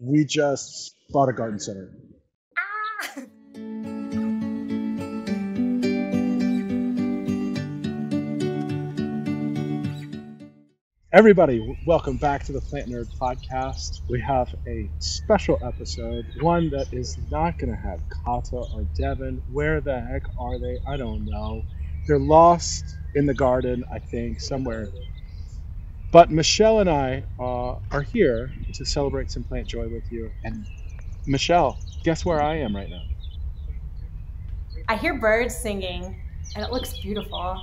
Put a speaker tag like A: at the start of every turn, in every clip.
A: We just bought a garden center.
B: Ah!
A: Everybody, welcome back to the Plant Nerd Podcast. We have a special episode, one that is not going to have Kata or Devin. Where the heck are they? I don't know. They're lost in the garden, I think, somewhere. But Michelle and I are here to celebrate some plant joy with you. And Michelle, guess where I am right now?
B: I hear birds singing, and it looks beautiful.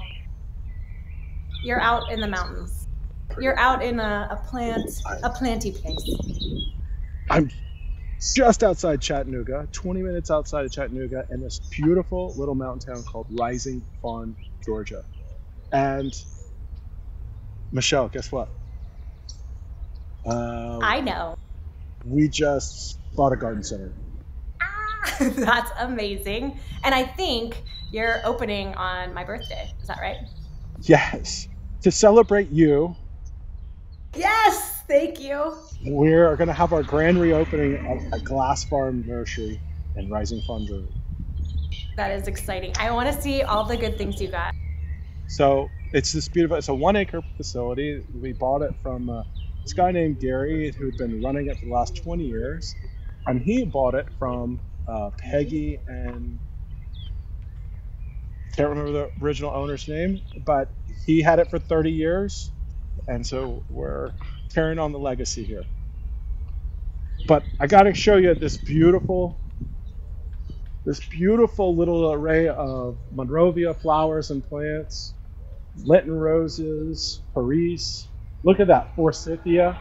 B: You're out in the mountains. You're out in a planty place.
A: I'm just outside Chattanooga, 20 minutes outside of Chattanooga, in this beautiful little mountain town called Rising Fawn, Georgia. And Michelle, guess what?
B: I know.
A: We just bought a garden center.
B: Ah, that's amazing. And I think you're opening on my birthday. Is that right?
A: Yes. To celebrate you,
B: Yes, thank you.
A: we're going to have our grand reopening at Glass Farm Nursery in Rising Fawn, Georgia.
B: That is exciting. I want to see all the good things you got.
A: So it's this beautiful, it's a 1 acre facility. We bought it from this guy named Gary who'd been running it for the last 20 years. And he bought it from Peggy and can't remember the original owner's name, but he had it for 30 years. And so we're carrying on the legacy here. But I got to show you this beautiful little array of Monrovia flowers and plants, Lenten roses, Pieris. Look at that, Forsythia.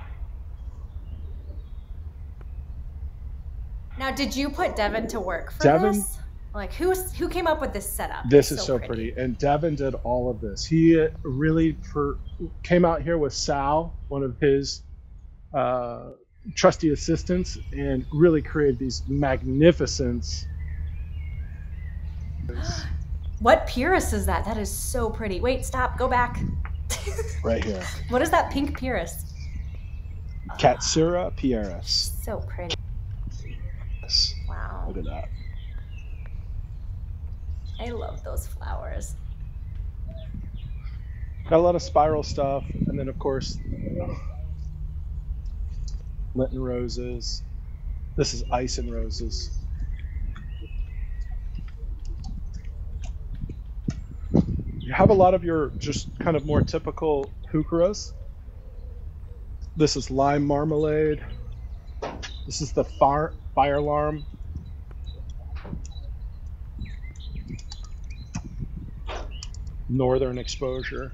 B: Now, did you put Devin to work for
A: Devin?
B: this? Like, who came up with this setup?
A: This
B: It's
A: is so pretty. And Devin did all of this. He really came out here with Sal, one of his trusty assistants, and really created these magnificent.
B: What Pieris is that? That is so pretty. Wait, stop. Go back.
A: Right here.
B: What is that pink Pieris?
A: Katsura Pieris.
B: So pretty.
A: Yes.
B: Wow.
A: Look at that.
B: I love those flowers.
A: Got a lot of spiral stuff, and then of course Lenten roses. This is ice and roses. You have a lot of your just kind of more typical Heucheras. This is lime marmalade. This is the fire alarm. Northern exposure.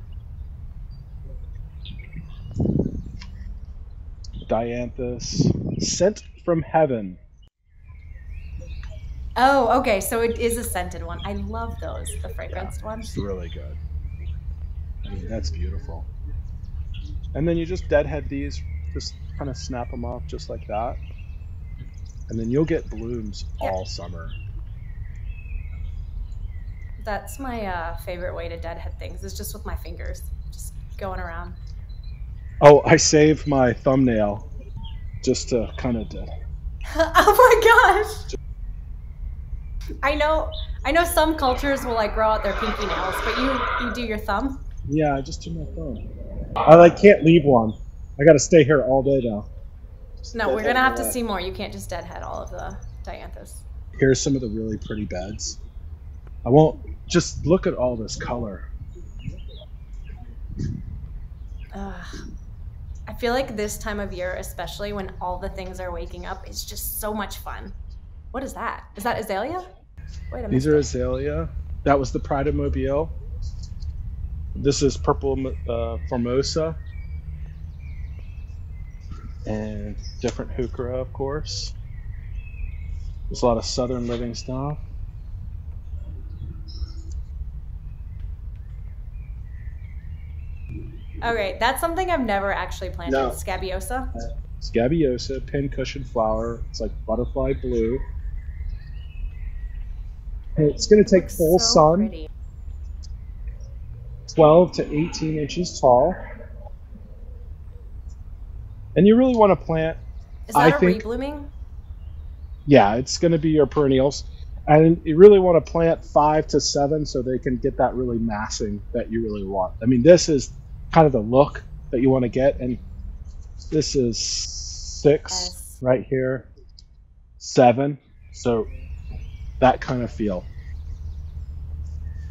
A: Dianthus. Scent from heaven.
B: Oh, okay. So it is a scented one. I love those, the fragranced ones.
A: It's really good. I mean, that's beautiful. And then you just deadhead these, just kind of snap them off just like that. And then you'll get blooms all summer.
B: That's my favorite way to deadhead things, is just with my fingers, just going around.
A: Oh, I saved my thumbnail just to kind of dead.
B: Oh my gosh! I know some cultures will like grow out their pinky nails, but you do your thumb?
A: Yeah, I just do my thumb. I can't leave one. I got to stay here all day now.
B: No, we're gonna have to see more. You can't just deadhead all of the Dianthus.
A: Here's some of the really pretty beds. I won't just look at all this color.
B: I feel like this time of year, especially when all the things are waking up, is just so much fun. What is that? Is that azalea? Wait a minute.
A: These are azalea. That was the Pride of Mobile. This is purple Formosa. And different Heuchera, of course. There's a lot of southern living stuff.
B: Okay, that's something I've never actually planted.
A: No.
B: Scabiosa?
A: Scabiosa, pincushion flower. It's like butterfly blue. And it's going to take full sun.
B: Pretty.
A: 12 to 18 inches tall. And you really want to plant
B: Is
A: I
B: that a
A: think,
B: reblooming?
A: yeah, it's going to be your perennials. And you really want to plant 5 to 7 so they can get that really massing that you really want. I mean, this is kind of the look that you want to get. And this is 6
B: Yes.
A: right here, 7. So that kind of feel.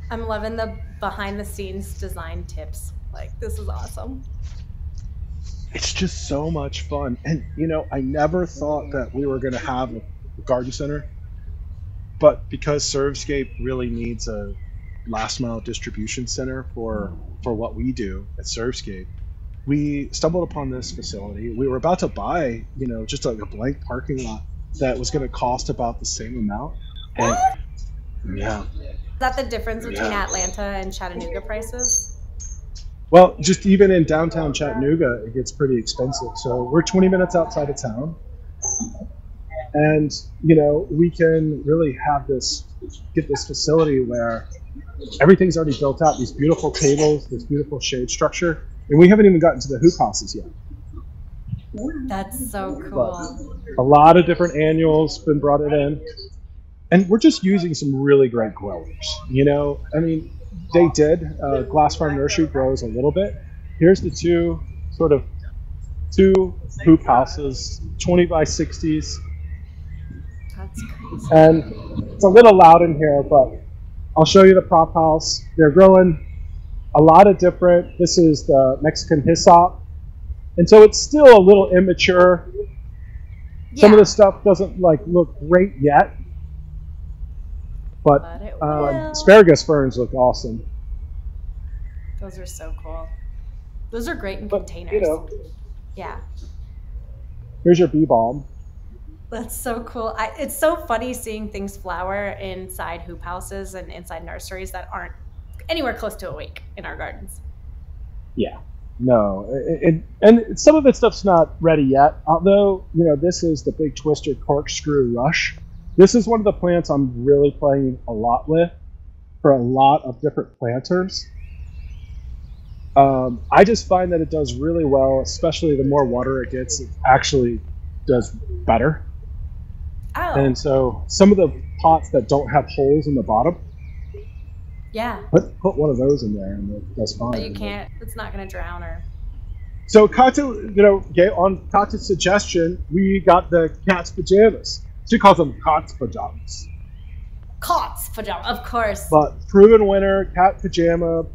B: I'm loving the behind the scenes design tips. Like, this is awesome.
A: It's just so much fun. And, I never thought that we were going to have a garden center. But because Servscape really needs a last mile distribution center for what we do at Servscape, we stumbled upon this facility. We were about to buy, just like a blank parking lot that was going to cost about the same amount. And yeah.
B: Is that the difference between Atlanta and Chattanooga prices?
A: Well, just even in downtown Chattanooga, it gets pretty expensive. So we're 20 minutes outside of town. And, we can really get this facility where everything's already built out, these beautiful tables, this beautiful shade structure. And we haven't even gotten to the hoop houses yet.
B: That's so cool.
A: But a lot of different annuals been brought in. And we're just using some really great growers. I mean, they did. Glass Farm Nursery grows a little bit. Here's the two hoop houses, 20 by 60s.
B: That's crazy.
A: And it's a little loud in here, but I'll show you the prop house. They're growing a lot of different. This is the Mexican hyssop. And so it's still a little immature.
B: Yeah.
A: Some of the stuff doesn't look great yet. But asparagus ferns look awesome.
B: Those are so cool. Those are great in containers. Yeah.
A: Here's your bee balm.
B: That's so cool. It's so funny seeing things flower inside hoop houses and inside nurseries that aren't anywhere close to a week in our gardens.
A: Yeah. No. And some of that stuff's not ready yet. Although, this is the big twisted corkscrew rush. This is one of the plants I'm really playing a lot with for a lot of different planters. I just find that it does really well, especially the more water it gets, it actually does better.
B: Oh.
A: And so some of the pots that don't have holes in the bottom, put one of those in there and it does fine.
B: But you can't, it's not going to drown or...
A: So Katsu, on Katsu's suggestion, we got the cat's pajamas. She calls them Cat's Pajamas.
B: Cat's Pajamas, of course.
A: But proven winner, cat pajama,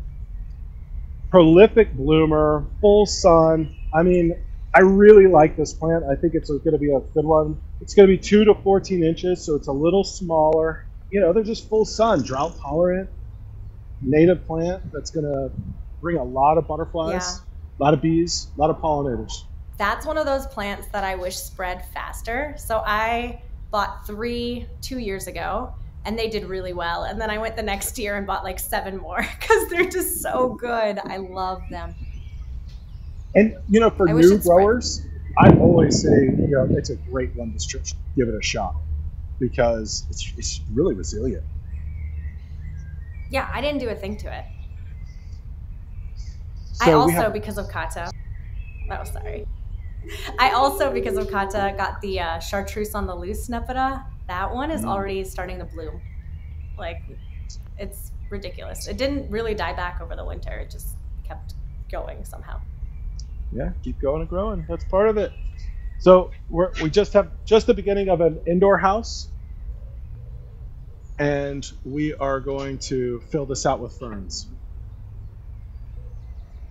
A: prolific bloomer, full sun. I mean, I really like this plant. I think it's going to be a good one. It's going to be 2 to 14 inches, so it's a little smaller. They're just full sun, drought tolerant, native plant that's going to bring a lot of butterflies, a lot of bees, a lot of pollinators.
B: That's one of those plants that I wish spread faster. So I bought 3 2 years ago, and they did really well. And then I went the next year and bought 7 more because they're just so good. I love them.
A: And, for new growers, I always say, it's a great one to give it a shot because it's really resilient.
B: Yeah, I didn't do a thing to it.
A: So
B: because of Kata, I also, because of Kata, got the Chartreuse on the Loose Nepeta. That one is already starting to bloom. It's ridiculous. It didn't really die back over the winter. It just kept going somehow.
A: Yeah, keep going and growing. That's part of it. So we just have the beginning of an indoor house. And we are going to fill this out with ferns.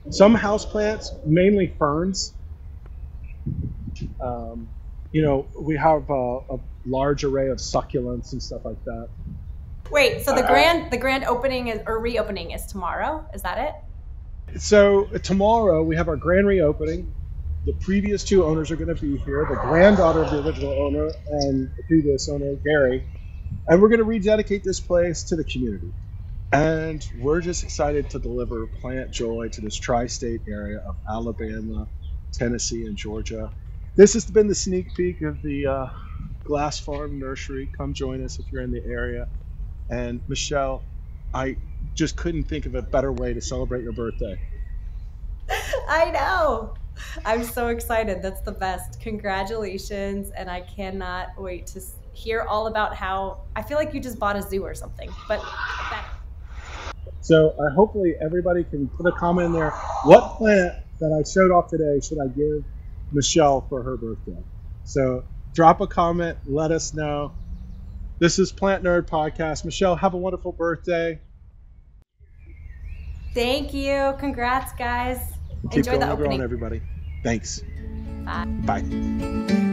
A: Some houseplants, mainly ferns. We have a large array of succulents and stuff like that.
B: Wait, so the grand opening reopening is tomorrow? Is that it?
A: So tomorrow we have our grand reopening. The previous 2 owners are going to be here. The granddaughter of the original owner and the previous owner, Gary. And we're going to rededicate this place to the community. And we're just excited to deliver plant joy to this tri-state area of Alabama, Tennessee, and Georgia. This has been the sneak peek of the Glass Farm Nursery. Come join us if you're in the area. And Michelle, I just couldn't think of a better way to celebrate your birthday.
B: I know. I'm so excited. That's the best. Congratulations. And I cannot wait to hear all about how I feel like you just bought a zoo or something. But
A: So hopefully everybody can put a comment in there. What plant that I showed off today should I give Michelle for her birthday? So drop a comment. Let us know. This is Plant Nerd Podcast. Michelle, have a wonderful birthday.
B: Thank you. Congrats, guys.
A: Keep
B: Enjoy
A: going
B: the
A: and growing,
B: opening.
A: everybody. Thanks.
B: Bye.
A: Bye.